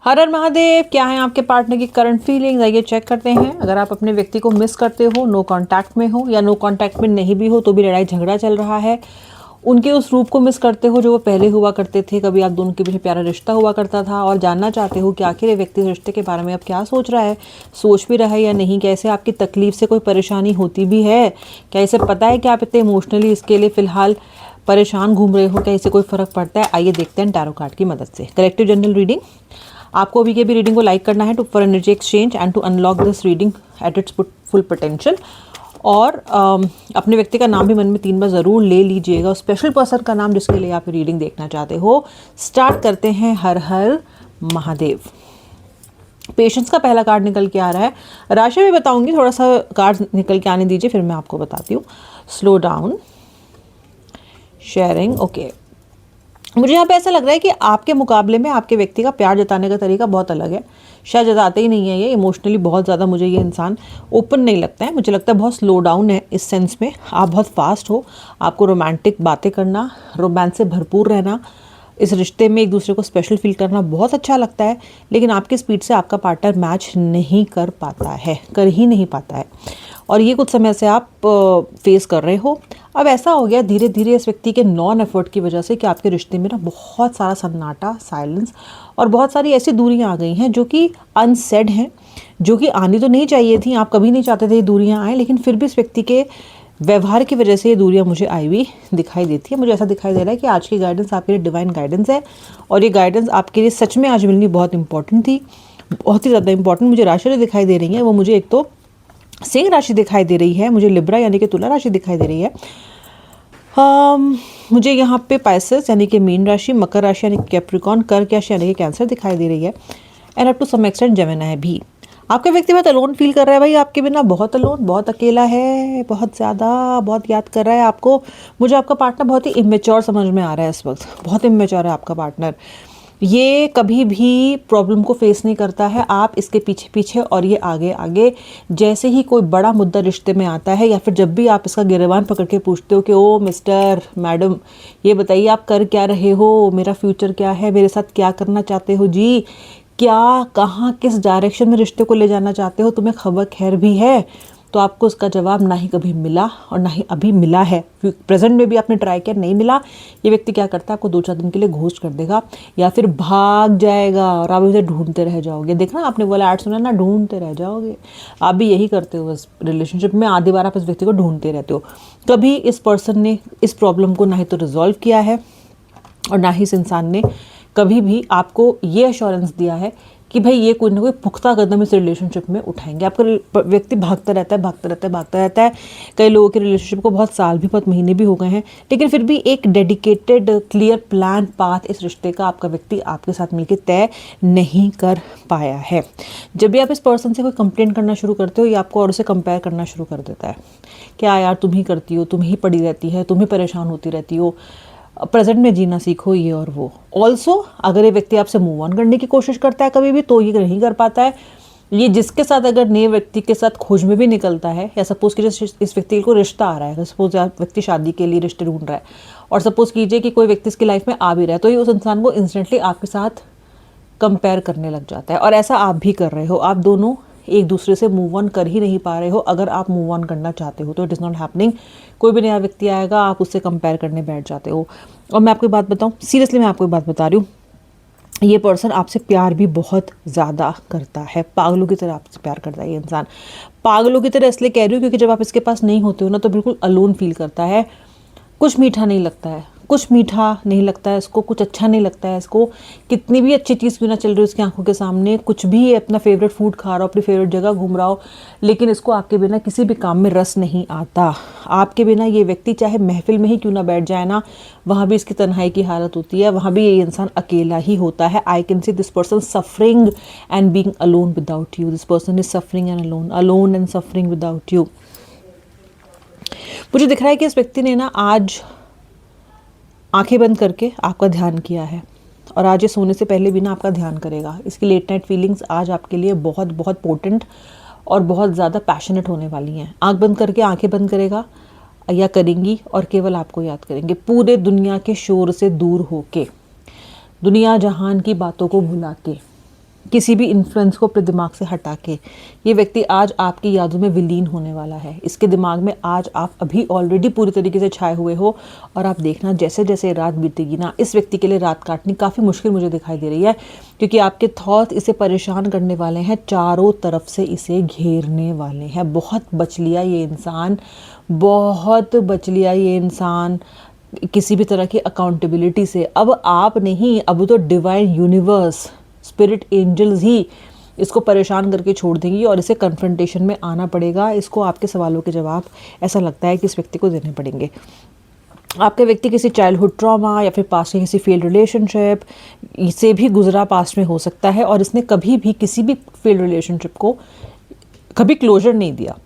हर हर महादेव। क्या है आपके पार्टनर की करंट फीलिंग्स, आइए चेक करते हैं। अगर आप अपने व्यक्ति को मिस करते हो, नो कांटेक्ट में हो या नो कांटेक्ट में नहीं भी हो तो भी लड़ाई झगड़ा चल रहा है, उनके उस रूप को मिस करते हो जो वो पहले हुआ करते थे, कभी आप दोनों के बीच प्यारा रिश्ता हुआ करता था, और जानना चाहते हो कि आखिर ये व्यक्ति इस रिश्ते के बारे में अब क्या सोच रहा है, सोच भी रहा है या नहीं, कैसे आपकी तकलीफ से कोई परेशानी होती भी है, क्या इसे पता है कि आप इतने इमोशनली इसके लिए फिलहाल परेशान घूम रहे हो, क्या इससे कोई फर्क पड़ता है। आइए देखते हैं टैरो कार्ड की मदद से कलेक्टिव जनरल रीडिंग। आपको अभी के भी रीडिंग को लाइक करना है to for energy exchange and to unlock this reading at its full potential. और अपने व्यक्ति का नाम भी मन में 3 बार ज़रूर ले लीजिएगा, स्पेशल पर्सन का नाम जिसके लिए आप रीडिंग देखना चाहते हो। स्टार्ट करते हैं। हर हर महादेव। पेशेंस का पहला कार्ड निकल के आ रहा है। राशि भी बताऊंगी, थोड़ा सा कार्ड निकल के आने दीजिए फिर मैं आपको बताती हूँ। Slow down, sharing, okay. मुझे यहाँ पे ऐसा लग रहा है कि आपके मुकाबले में आपके व्यक्ति का प्यार जताने का तरीका बहुत अलग है। शायद जताते ही नहीं है ये इमोशनली बहुत ज़्यादा। मुझे ये इंसान ओपन नहीं लगता है, मुझे लगता है बहुत स्लो डाउन है इस सेंस में। आप बहुत फास्ट हो, आपको रोमांटिक बातें करना, रोमांस से भरपूर रहना, इस रिश्ते में एक दूसरे को स्पेशल फील करना बहुत अच्छा लगता है, लेकिन आपकी स्पीड से आपका पार्टनर मैच नहीं कर पाता है, कर ही नहीं पाता है। और ये कुछ समय से आप फेस कर रहे हो। अब ऐसा हो गया धीरे धीरे इस व्यक्ति के नॉन एफर्ट की वजह से कि आपके रिश्ते में ना बहुत सारा सन्नाटा, साइलेंस और बहुत सारी ऐसी दूरियां आ गई हैं जो कि अनसेड हैं, जो कि आनी तो नहीं चाहिए थी। आप कभी नहीं चाहते थे ये दूरियां आए, लेकिन फिर भी इस व्यक्ति के व्यवहार की वजह से ये दूरियां मुझे आई हुई दिखाई देती है। मुझे ऐसा दिखाई दे रहा है कि आज की गाइडेंस आपके लिए डिवाइन गाइडेंस है, और ये गाइडेंस आपके लिए सच में आज मिलनी बहुत इंपॉर्टेंट थी, बहुत ही ज़्यादा इंपॉर्टेंट। मुझे राशि दिखाई दे रही है, वो मुझे एक तो सिंह राशि दिखाई दे रही है, मुझे लिब्रा यानी कि तुला राशि दिखाई दे रही है, मुझे यहाँ पे पाइसेस यानी कि मीन राशि, मकर राशि यानी कि कैप्रिकॉन, कर्क राशि यानी कि कैंसर दिखाई दे रही है, and up to some extent Gemini भी। आपका व्यक्ति बहुत अलोन फील कर रहा है भाई, आपके बिना बहुत अलोन, बहुत अकेला है, बहुत ज़्यादा, बहुत याद कर रहा है आपको। मुझे आपका पार्टनर बहुत ही इमेच्योर समझ में आ रहा है इस वक्त, बहुत इमेच्योर है आपका पार्टनर। ये कभी भी प्रॉब्लम को फेस नहीं करता है, आप इसके पीछे पीछे और ये आगे आगे। जैसे ही कोई बड़ा मुद्दा रिश्ते में आता है या फिर जब भी आप इसका गिरबान पकड़ के पूछते हो कि ओ मिस्टर, मैडम, ये बताइए आप कर क्या रहे हो, मेरा फ्यूचर क्या है, मेरे साथ क्या करना चाहते हो जी, क्या, कहाँ, किस डायरेक्शन में रिश्ते को ले जाना चाहते हो, तुम्हें खबर खैर भी है, तो आपको उसका जवाब ना ही कभी मिला और ना ही अभी मिला है। प्रेजेंट में भी आपने ट्राई किया, नहीं मिला। ये व्यक्ति क्या करता है, आपको 2-4 दिन के लिए घोस्ट कर देगा या फिर भाग जाएगा और आप इसे ढूंढते रह जाओगे। देखना, आपने वाला ऐड सुना ना, ढूंढते रह जाओगे। आप भी यही करते हो इस रिलेशनशिप में, आधी बार आप इस व्यक्ति को ढूंढते रहते हो। कभी इस पर्सन ने इस प्रॉब्लम को ना ही तो रिजॉल्व किया है और ना ही इस इंसान ने कभी भी आपको ये अश्योरेंस दिया है कि भाई ये कोई ना कोई पुख्ता कदम इस रिलेशनशिप में उठाएंगे। आपका व्यक्ति भागता रहता है, भागता रहता है, भागता रहता है। कई लोगों के रिलेशनशिप को बहुत साल भी, बहुत महीने भी हो गए हैं, लेकिन फिर भी एक डेडिकेटेड क्लियर प्लान पाथ इस रिश्ते का आपका व्यक्ति आपके साथ मिलकर तय नहीं कर पाया है। जब भी आप इस पर्सन से कोई कंप्लेंट करना शुरू करते हो, ये आपको और उसे कंपेयर करना शुरू कर देता है। क्या यार तुम ही करती हो, तुम ही पड़ी रहती है, तुम ही परेशान होती रहती हो, प्रेजेंट में जीना सीखो, ये और वो। ऑल्सो अगर ये व्यक्ति आपसे मूव ऑन करने की कोशिश करता है कभी भी, तो ये नहीं कर पाता है। ये जिसके साथ अगर नए व्यक्ति के साथ खोज में भी निकलता है, या सपोज कीजिए इस व्यक्ति को रिश्ता आ रहा है, सपोज व्यक्ति शादी के लिए रिश्ते ढूंढ रहा है, और सपोज कीजिए कि कोई व्यक्ति इसकी लाइफ में आ भी रहा है, तो ये उस इंसान को इंस्टेंटली आपके साथ कंपेयर करने लग जाता है। और ऐसा आप भी कर रहे हो, आप दोनों एक दूसरे से मूव ऑन कर ही नहीं पा रहे हो। अगर आप मूव ऑन करना चाहते हो तो इट इज़ नॉट हैपनिंग। कोई भी नया व्यक्ति आएगा, आप उससे कंपेयर करने बैठ जाते हो। और मैं आपको एक बात बताऊं, सीरियसली मैं आपको एक बात बता रही हूँ, ये पर्सन आपसे प्यार भी बहुत ज़्यादा करता है, पागलों की तरह आपसे प्यार करता है ये इंसान। पागलों की तरह इसलिए कह रही हूँ क्योंकि जब आप इसके पास नहीं होते हो ना, तो बिल्कुल अलोन फील करता है। कुछ मीठा नहीं लगता है, कुछ मीठा नहीं लगता है इसको, कुछ अच्छा नहीं लगता है इसको। कितनी भी अच्छी चीज़ क्यों ना चल रही हो उसकी आंखों के सामने, कुछ भी ये अपना फेवरेट फूड खा रहा हो, अपनी फेवरेट जगह घूम रहा हो, लेकिन इसको आपके बिना किसी भी काम में रस नहीं आता। आपके बिना ये व्यक्ति चाहे महफिल में ही क्यों ना बैठ जाए ना, वहाँ भी इसकी तन्हाई की हालत होती है, वहाँ भी ये इंसान अकेला ही होता है। I can see this person suffering and being alone without you. This person is suffering and alone, alone and suffering without you. मुझे दिख रहा है कि इस व्यक्ति ने ना आज आंखें बंद करके आपका ध्यान किया है, और आज ये सोने से पहले भी ना आपका ध्यान करेगा। इसकी लेट नाइट फीलिंग्स आज आपके लिए बहुत बहुत पोटेंट और बहुत ज़्यादा पैशनेट होने वाली हैं। आंख बंद करके आंखें बंद करेगा या करेंगी और केवल आपको याद करेंगे, पूरे दुनिया के शोर से दूर होके, दुनिया जहान की बातों को भुला के। किसी भी इन्फ्लुएंस को अपने दिमाग से हटा के ये व्यक्ति आज आपकी यादों में विलीन होने वाला है। इसके दिमाग में आज आप अभी ऑलरेडी पूरी तरीके से छाए हुए हो, और आप देखना जैसे जैसे रात बीतेगी ना, इस व्यक्ति के लिए रात काटनी काफ़ी मुश्किल मुझे दिखाई दे रही है, क्योंकि आपके थॉट इसे परेशान करने वाले हैं, चारों तरफ से इसे घेरने वाले हैं। बहुत बच लिया ये इंसान, बहुत बच लिया ये इंसान किसी भी तरह की अकाउंटेबिलिटी से। अब आप नहीं, अब तो डिवाइन यूनिवर्स, स्पिरिट एंजल्स ही इसको परेशान करके छोड़ देंगी, और इसे कन्फ्रंटेशन में आना पड़ेगा। इसको आपके सवालों के जवाब ऐसा लगता है कि इस व्यक्ति को देने पड़ेंगे। आपके व्यक्ति किसी चाइल्डहुड ट्रॉमा या फिर पास्ट के किसी फेल्ड रिलेशनशिप से भी गुजरा पास्ट में हो सकता है, और इसने कभी भी किसी भी फेल्ड रिलेशनशिप को कभी क्लोजर नहीं दिया।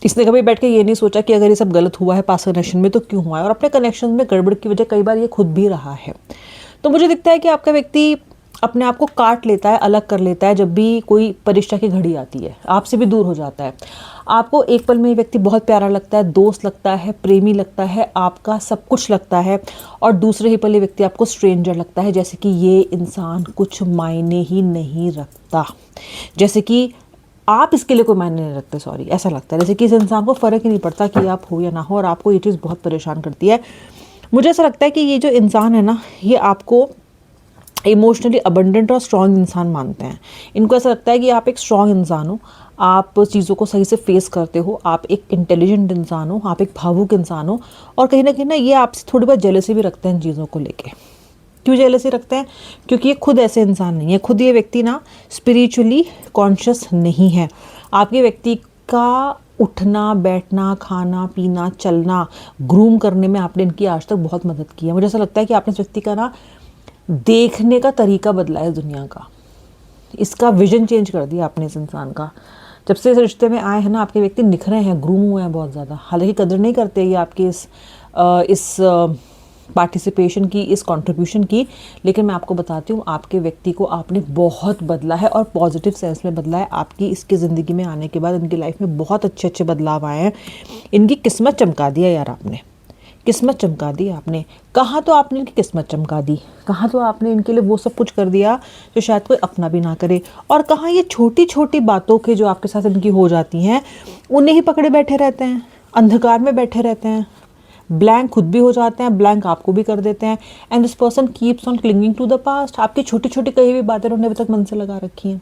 इसने कभी बैठ के ये नहीं सोचा कि अगर ये सब गलत हुआ है पास्ट कनेक्शन में तो क्यों हुआ है, और अपने कनेक्शन में गड़बड़ की वजह कई बार ये खुद भी रहा है। तो मुझे दिखता है कि आपका व्यक्ति अपने आप को काट लेता है, अलग कर लेता है जब भी कोई परीक्षा की घड़ी आती है, आपसे भी दूर हो जाता है। आपको एक पल में ये व्यक्ति बहुत प्यारा लगता है, दोस्त लगता है, प्रेमी लगता है, आपका सब कुछ लगता है, और दूसरे ही पल ये व्यक्ति आपको स्ट्रेंजर लगता है, जैसे कि ये इंसान कुछ मायने ही नहीं रखता, जैसे कि आप इसके लिए कोई मायने नहीं रखते। सॉरी, ऐसा लगता है जैसे कि इस इंसान को फ़र्क ही नहीं पड़ता कि आप हो या ना हो, और आपको ये चीज़ बहुत परेशान करती है। मुझे ऐसा लगता है कि ये जो इंसान है ना, ये आपको इमोशनली अबंडेंट और स्ट्रॉन्ग इंसान मानते हैं। इनको ऐसा लगता है कि आप एक स्ट्रॉन्ग इंसान हो, आप चीज़ों को सही से फेस करते हो, आप एक इंटेलिजेंट इंसान हो, आप एक भावुक इंसान हो, और कहीं ना ये आपसे थोड़ी बहुत जेलसी भी रखते हैं इन चीज़ों को लेके। क्यों जेलसी रखते हैं? क्योंकि ये खुद ऐसे इंसान नहीं है, खुद ये व्यक्ति ना स्पिरिचुअली कॉन्शियस नहीं है। आपके व्यक्ति का उठना, बैठना, खाना पीना, चलना, ग्रूम करने में आपने इनकी आज तक बहुत मदद की है। मुझे ऐसा लगता है कि आपने इस व्यक्ति का ना देखने का तरीका बदला है दुनिया का, इसका विजन चेंज कर दिया आपने इस इंसान का। जब से इस रिश्ते में आए हैं ना, आपके व्यक्ति निखरे हैं, ग्रूम हुए हैं बहुत ज़्यादा। हालांकि कदर नहीं करते ये आपकी इस पार्टिसिपेशन की, इस कंट्रीब्यूशन की, लेकिन मैं आपको बताती हूँ आपके व्यक्ति को आपने बहुत बदला है, और पॉजिटिव सेंस में बदला है। आपकी इसकी ज़िंदगी में आने के बाद इनकी लाइफ में बहुत अच्छे अच्छे बदलाव आए हैं। इनकी किस्मत चमका दिया यार आपने, किस्मत चमका दी आपने। कहाँ तो आपने इनकी किस्मत चमका दी, कहाँ तो आपने इनके लिए वो सब कुछ कर दिया जो शायद कोई अपना भी ना करे, और कहाँ ये छोटी छोटी बातों के जो आपके साथ इनकी हो जाती हैं उन्हें ही पकड़े बैठे रहते हैं, अंधकार में बैठे रहते हैं, ब्लैंक खुद भी हो जाते हैं, ब्लैंक आपको भी कर देते हैं। And this person keeps on clinging to the past. आपकी छोटी छोटी कही हुई बातें उन्होंने अभी तक मन से लगा रखी हैं,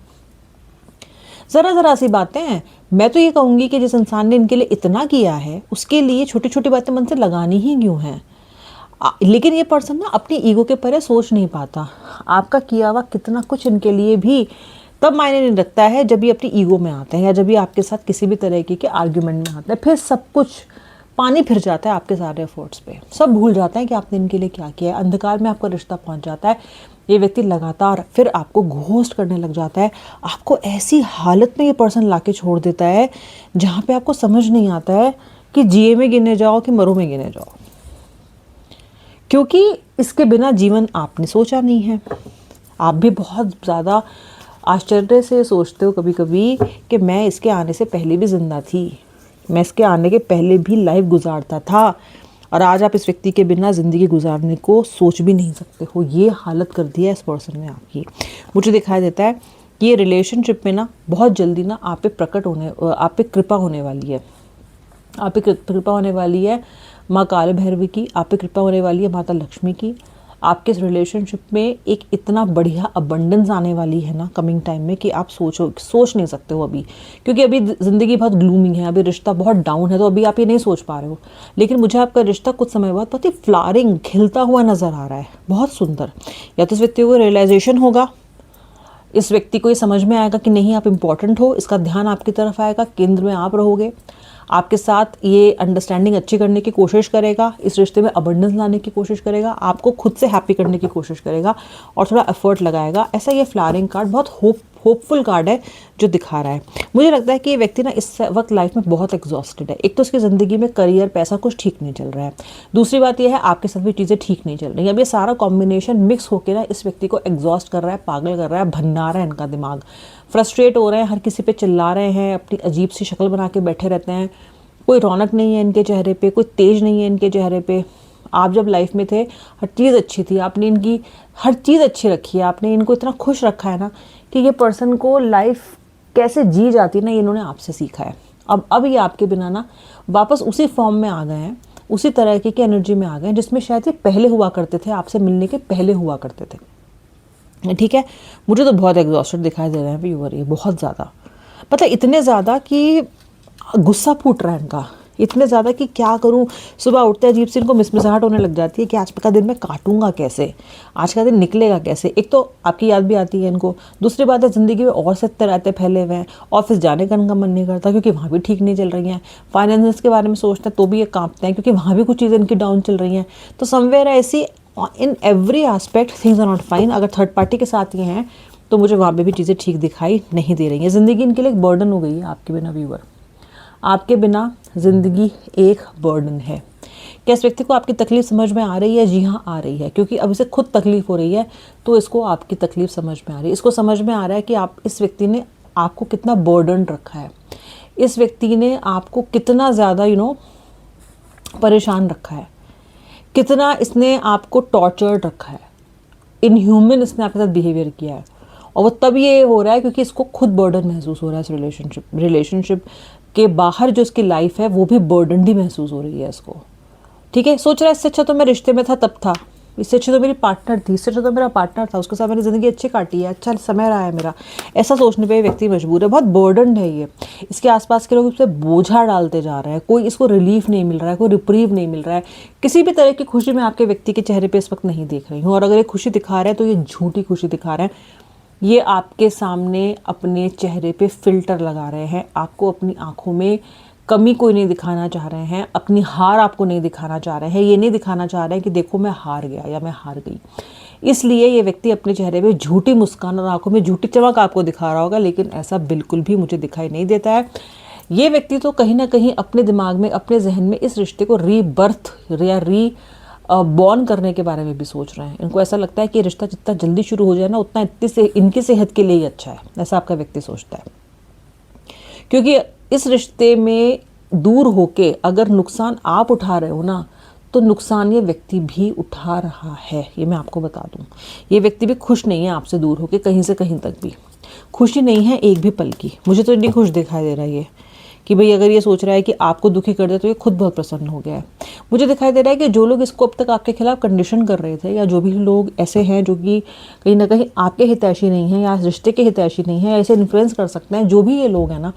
ज़रा सी बातें हैं। मैं तो ये कहूँगी कि जिस इंसान ने इनके लिए इतना किया है उसके लिए छोटी छोटी बातें मन से लगानी ही क्यों हैं। लेकिन ये पर्सन ना अपनी ईगो के परे सोच नहीं पाता। आपका किया हुआ कितना कुछ इनके लिए भी तब मायने नहीं रखता है जब ये अपनी ईगो में आते हैं, या जब ये आपके साथ किसी भी तरह के आर्ग्यूमेंट में आते हैं। फिर सब कुछ पानी फिर जाता है आपके सारे एफर्ट्स पे, सब भूल जाते हैं कि आपने इनके लिए क्या किया है। अंधकार में आपका रिश्ता पहुंच जाता है। ये व्यक्ति लगातार फिर आपको घोस्ट करने लग जाता है। आपको ऐसी हालत में ये पर्सन लाके छोड़ देता है जहाँ पे आपको समझ नहीं आता है कि जिए में गिने जाओ कि मरो में गिने जाओ, क्योंकि इसके बिना जीवन आपने सोचा नहीं है। आप भी बहुत ज़्यादा आश्चर्य से सोचते हो कभी कभी कि मैं इसके आने से पहले भी जिंदा थी, मैं इसके आने के पहले भी लाइफ गुजारता था, और आज आप इस व्यक्ति के बिना ज़िंदगी गुजारने को सोच भी नहीं सकते हो। ये हालत कर दी है इस पर्सन ने आपकी। मुझे दिखाई देता है कि ये रिलेशनशिप में ना बहुत जल्दी ना आप पे कृपा होने वाली है। आप पे कृपा होने वाली है माँ काल भैरवी की, आप पे कृपा होने वाली है माता लक्ष्मी की। आपके इस रिलेशनशिप में एक इतना बढ़िया अबंडेंस आने वाली है ना कमिंग टाइम में कि आप सोच नहीं सकते हो अभी, क्योंकि अभी ज़िंदगी बहुत ग्लूमी है, अभी रिश्ता बहुत डाउन है, तो अभी आप ये नहीं सोच पा रहे हो। लेकिन मुझे आपका रिश्ता कुछ समय बाद बहुत ही फ्लारिंग, खिलता हुआ नज़र आ रहा है, बहुत सुंदर। या तो इस व्यक्ति को रियलाइजेशन होगा, इस व्यक्ति को ये समझ में आएगा कि नहीं आप इम्पॉर्टेंट हो, इसका ध्यान आपकी तरफ आएगा, केंद्र में आप रहोगे, आपके साथ ये अंडरस्टैंडिंग अच्छी करने की कोशिश करेगा, इस रिश्ते में अबंडेंस लाने की कोशिश करेगा, आपको खुद से हैप्पी करने की कोशिश करेगा और थोड़ा एफर्ट लगाएगा। ऐसा ये फ्लावरिंग कार्ड बहुत होपफुल कार्ड है जो दिखा रहा है। मुझे लगता है कि ये व्यक्ति ना इस वक्त लाइफ में बहुत एग्जॉस्टेड है। एक तो उसकी ज़िंदगी में करियर, पैसा कुछ ठीक नहीं चल रहा है, दूसरी बात यह है आपके साथ भी चीज़ें ठीक नहीं चल रही। अब ये सारा कॉम्बिनेशन मिक्स होकर ना इस व्यक्ति को एग्जॉस्ट कर रहा है, पागल कर रहा है, भन्ना रहा है इनका दिमाग, फ्रस्ट्रेट हो रहे हैं, हर किसी पे चिल्ला रहे हैं, अपनी अजीब सी शक्ल बना के बैठे रहते हैं, कोई रौनक नहीं है इनके चेहरे पे, कोई तेज नहीं है इनके चेहरे पे। आप जब लाइफ में थे हर चीज़ अच्छी थी, आपने इनकी हर चीज़ अच्छी रखी है, आपने इनको इतना खुश रखा है ना कि ये पर्सन को लाइफ कैसे जी जाती है ना, ये इन्होंने आपसे सीखा है। अब ये आपके बिना ना वापस उसी फॉर्म में आ गए हैं, उसी तरह की एनर्जी में आ गए हैं जिसमें शायद ये पहले हुआ करते थे, आपसे मिलने के पहले हुआ करते थे। ठीक है, मुझे तो बहुत एग्जॉस्टेड दिखाई दे रहे हैं व्यूअर, ये बहुत ज़्यादा, मतलब इतने ज़्यादा कि गुस्सा फूट रहा है इनका, इतने ज़्यादा कि क्या करूं। सुबह उठते अजीब सी इनको मिसमिसाहट होने लग जाती है कि आज का दिन मैं काटूंगा कैसे, आज का दिन निकलेगा कैसे। एक तो आपकी याद भी आती है इनको, दूसरी बात है ज़िंदगी में और सत्तर रहते फैले हुए हैं, ऑफिस जाने का इनका मन नहीं करता क्योंकि वहाँ भी ठीक नहीं चल रही हैं, फाइनेंस के बारे में सोचते हैं तो भी ये कांपते हैं क्योंकि वहाँ भी कुछ चीज़ें इनकी डाउन चल रही हैं। तो समवेयर ऐसी in every aspect things are not fine. अगर थर्ड पार्टी के साथ ये हैं तो मुझे वहाँ पे भी चीज़ें ठीक दिखाई नहीं दे रही हैं। ज़िंदगी इनके लिए एक बर्डन हो गई है आपके बिना व्यूअर, आपके बिना ज़िंदगी एक बर्डन है। क्या इस व्यक्ति को आपकी तकलीफ़ समझ में आ रही है? जी हाँ, आ रही है, क्योंकि अब इसे खुद तकलीफ़ हो रही है तो इसको आपकी तकलीफ़ समझ में आ रही है। इसको समझ में आ रहा है कि आप, इस व्यक्ति ने आपको कितना बर्डन रखा है, इस व्यक्ति ने आपको कितना ज़्यादा परेशान रखा है, कितना इसने आपको टॉर्चर्ड रखा है, इनह्यूमन इसने आपके साथ बिहेवियर किया है। और वो तब ये हो रहा है क्योंकि इसको खुद बर्डन महसूस हो रहा है इस रिलेशनशिप के बाहर जो इसकी लाइफ है वो भी बर्डन ही महसूस हो रही है इसको। ठीक है, सोच रहा है इससे अच्छा तो मैं रिश्ते में था तब था, इससे अच्छी तो मेरी पार्टनर थी, इससे अच्छा तो मेरा पार्टनर था, उसके साथ मैंने ज़िंदगी अच्छी काटी है, अच्छा समय रहा है मेरा। ऐसा सोचने पे व्यक्ति मजबूर है, बहुत बर्डन है ये। इसके आसपास के लोग इस पर बोझा डालते जा रहे हैं, कोई इसको रिलीफ नहीं मिल रहा है, कोई रिप्रीव नहीं मिल रहा है। किसी भी तरह की खुशी मैं आपके व्यक्ति के चेहरे पर इस वक्त नहीं देख रही हूँ, और अगर ये खुशी दिखा रहे हैं तो ये झूठी खुशी दिखा रहे हैं। ये आपके सामने अपने चेहरे पे फिल्टर लगा रहे हैं, आपको अपनी आंखों में कमी कोई नहीं दिखाना चाह रहे हैं, अपनी हार आपको नहीं दिखाना चाह रहे हैं, ये नहीं दिखाना चाह रहे हैं कि देखो मैं हार गया या मैं हार गई। इसलिए ये व्यक्ति अपने चेहरे पे झूठी मुस्कान और आंखों में झूठी चमक आपको दिखा रहा होगा, लेकिन ऐसा बिल्कुल भी मुझे दिखाई नहीं देता है। ये व्यक्ति तो कहीं ना कहीं अपने दिमाग में, अपने जहन में इस रिश्ते को रीबर्थ या बॉर्न करने के बारे में भी सोच रहे हैं। इनको ऐसा लगता है कि रिश्ता जितना जल्दी शुरू हो जाए ना उतना इनकी सेहत के लिए ही अच्छा है, ऐसा आपका व्यक्ति सोचता है। क्योंकि इस रिश्ते में दूर होके अगर नुकसान आप उठा रहे हो ना, तो नुकसान ये व्यक्ति भी उठा रहा है, ये मैं आपको बता दूं। ये व्यक्ति भी खुश नहीं है आपसे दूर होके, कहीं से कहीं तक भी खुशी नहीं है एक भी पल की। मुझे तो इतनी खुश दिखाई दे रहा है ये कि भाई अगर ये सोच रहा है कि आपको दुखी कर दे तो ये खुद बहुत प्रसन्न हो गया है। मुझे दिखाई दे रहा है कि जो लोग इसको अब तक आपके खिलाफ कंडीशन कर रहे थे, या जो भी लोग ऐसे हैं जो कि कहीं ना कहीं आपके हितैषी नहीं हैं या रिश्ते के हितैषी नहीं है, ऐसे इन्फ्लुएंस कर सकते हैं, जो भी ये लोग हैं ना,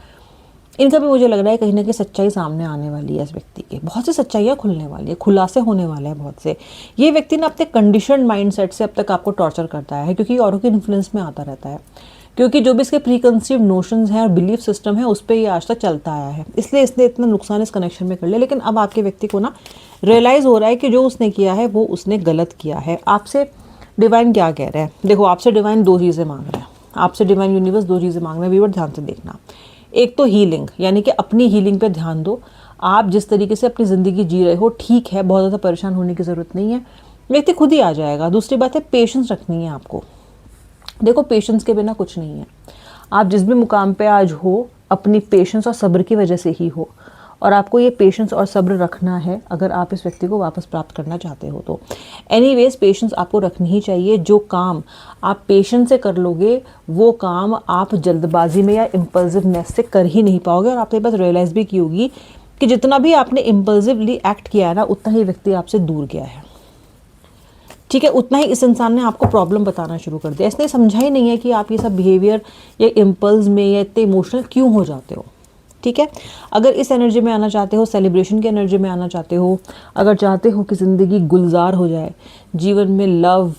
इनका भी मुझे लग रहा है कहीं ना कहीं सच्चाई सामने आने वाली है। इस व्यक्ति के बहुत सी सच्चाइयाँ खुलने वाली है, खुलासे होने वाले हैं बहुत से। ये व्यक्ति ना अपने कंडीशन माइंडसेट से अब तक आपको टॉर्चर करता है, क्योंकि औरों के इन्फ्लुएंस में आता रहता है, क्योंकि जो भी इसके प्रीकंसीव नोशंस हैं और बिलीफ सिस्टम है उस पर ये आज तक चलता आया है, इसलिए इसने इतना नुकसान इस कनेक्शन में कर लिया। लेकिन अब आपके व्यक्ति को ना रियलाइज़ हो रहा है कि जो उसने किया है वो उसने गलत किया है। आपसे डिवाइन क्या कह रहे हैं? देखो, आपसे डिवाइन दो चीज़ें मांग रहे हैं, आपसे डिवाइन यूनिवर्स दो चीज़ें मांग रहे हैं व्यूअर, ध्यान से देखना। एक तो हीलिंग, यानी कि अपनी हीलिंग पे ध्यान दो। आप जिस तरीके से अपनी ज़िंदगी जी रहे हो ठीक है, बहुत ज़्यादा परेशान होने की ज़रूरत नहीं है, व्यक्ति खुद ही आ जाएगा। दूसरी बात है, पेशेंस रखनी है आपको। देखो, पेशेंस के बिना कुछ नहीं है। आप जिस भी मुकाम पे आज हो, अपनी पेशेंस और सब्र की वजह से ही हो, और आपको ये पेशेंस और सब्र रखना है अगर आप इस व्यक्ति को वापस प्राप्त करना चाहते हो तो। एनीवेज, पेशेंस आपको रखनी ही चाहिए। जो काम आप पेशेंस से कर लोगे वो काम आप जल्दबाजी में या इम्पल्सिवनेस से कर ही नहीं पाओगे। और आपने बस रियलाइज़ भी की होगी कि जितना भी आपने इम्पल्सिवली एक्ट किया है ना, उतना ही व्यक्ति आपसे दूर गया है। ठीक है, उतना ही इस इंसान ने आपको प्रॉब्लम बताना शुरू कर दिया। इसने समझा ही नहीं है कि आप ये सब बिहेवियर या इम्पल्स में या इतने इमोशनल क्यों हो जाते हो। ठीक है, अगर इस एनर्जी में आना चाहते हो, सेलिब्रेशन की एनर्जी में आना चाहते हो, अगर चाहते हो कि ज़िंदगी गुलजार हो जाए, जीवन में लव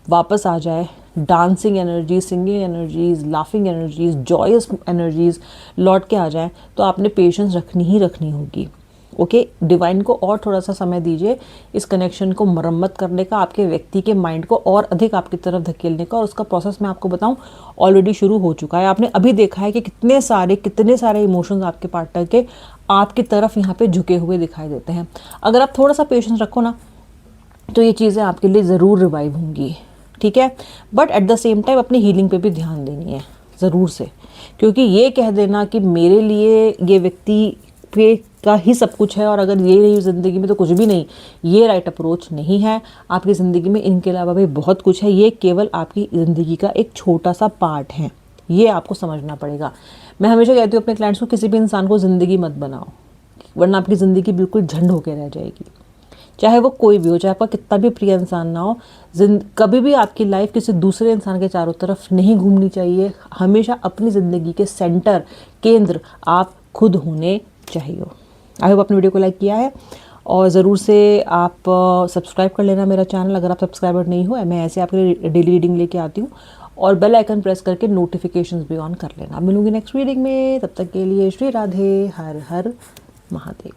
वापस आ जाए, dancing energy, singing energies, laughing energies, joyous energies लौट के आ जाए, तो आपने पेशेंस रखनी ही रखनी होगी। ओके, डिवाइन को और थोड़ा सा समय दीजिए इस कनेक्शन को मरम्मत करने का, आपके व्यक्ति के माइंड को और अधिक आपकी तरफ धकेलने का। और उसका प्रोसेस मैं आपको बताऊं ऑलरेडी शुरू हो चुका है। आपने अभी देखा है कि कितने सारे इमोशंस आपके पार्टनर के आपकी तरफ यहाँ पे झुके हुए दिखाई देते हैं। अगर आप थोड़ा सा पेशेंस रखो ना, तो ये चीज़ें आपके लिए ज़रूर रिवाइव होंगी। ठीक है, but at the same time अपनी हीलिंग पे भी ध्यान देनी है ज़रूर से, क्योंकि ये कह देना कि मेरे लिए ये व्यक्ति पे का ही सब कुछ है और अगर ये नहीं ज़िंदगी में तो कुछ भी नहीं, ये राइट अप्रोच नहीं है। आपकी ज़िंदगी में इनके अलावा भी बहुत कुछ है, ये केवल आपकी ज़िंदगी का एक छोटा सा पार्ट है, ये आपको समझना पड़ेगा। मैं हमेशा कहती हूँ अपने क्लाइंट्स को, किसी भी इंसान को ज़िंदगी मत बनाओ, वरना आपकी ज़िंदगी बिल्कुल झंड होकर रह जाएगी। चाहे वो कोई भी हो, चाहे आपका कितना भी प्रिय इंसान ना हो, कभी भी आपकी लाइफ किसी दूसरे इंसान के चारों तरफ नहीं घूमनी चाहिए। हमेशा अपनी ज़िंदगी के सेंटर, केंद्र आप खुद होने चाहिए। आई होप आपने वीडियो को लाइक किया है और ज़रूर से आप सब्सक्राइब कर लेना मेरा चैनल अगर आप सब्सक्राइबर नहीं हो। मैं ऐसे आपके लिए डेली रीडिंग लेके आती हूँ और बेल आइकन प्रेस करके नोटिफिकेशंस भी ऑन कर लेना। मिलूंगी नेक्स्ट रीडिंग में, तब तक के लिए श्री राधे, हर हर महादेव।